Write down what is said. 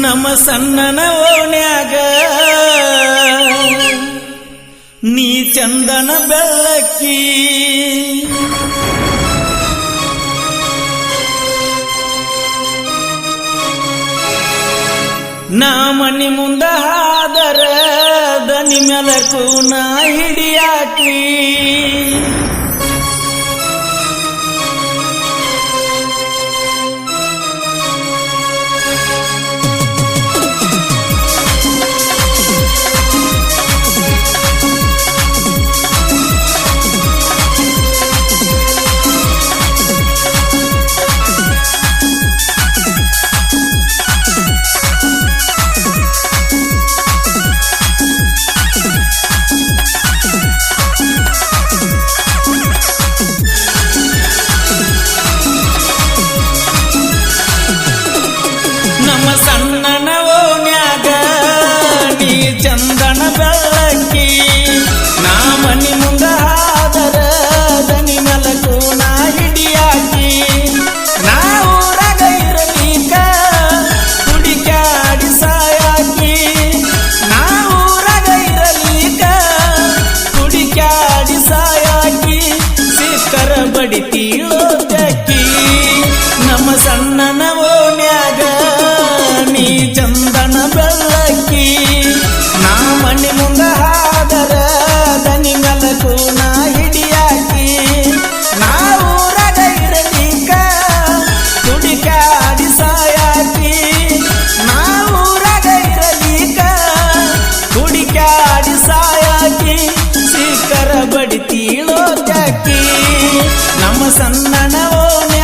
ನಮ್ಮ ಸಣ್ಣನ ಓಣ್ಯಾಗ ನೀ ಚಂದನ ಬೆಳಕಿ ನಾ ಮನಿ ಮುಂದ ಹಾದರ ದನಿ ಮೆಲಕು ನಾ ಹಿಡಿಯಾಕಿ ಸಣ್ಣನ ಓಣ್ಯಾಗ ನೀ ಚಂದನ ಬೆಳಕಿ ನಾ ಮನಿ ಮುಂದ ಹಾದರ ದನಿ ಮೆಲಕು ನಾ ಹಿಡಿಯಾಕಿ ನಾ ಊರಾಗ ಇರಲಿಕ ಹುಡುಕ್ಯಾಡಿ ಸಾಯಾಕಿ ನಾ ಊರಾಗ ಇರಲಿಕ ಹುಡುಕ್ಯಾಡಿ ಸಾಯಾಕಿ ಸಿಕ್ಕರ ಬಡಿತೀಳೋ ಜಕ್ಕಿ ನಮ್ಮ ಸಣ್ಣನ ಓಣ್ಯಾಗ ನೀ ಚಂದನ ಬೆಳಕಿ ನಾ ಮಣ್ಣಿ ಮುಂದ ಹಾದರ ದನಿ ಮೆಲಕು ನಾ ಹಿಡಿಯಾಕಿ ನಾ ಊರಾಗ ಇರಲಿಕ ಹುಡುಕಾಡಿ ಸಾಯಾಕಿ ನಾ ಊರಾಗ ಇರಲಿಕ ಹುಡುಕಾಡಿ ಸಾಯಾಕಿ ಸಿಕ್ಕರ ಬಡಿತೀಳೋ ಜಾಕಿ ನಮ್ಮ ಸಣ್ಣನ ಓಣೆ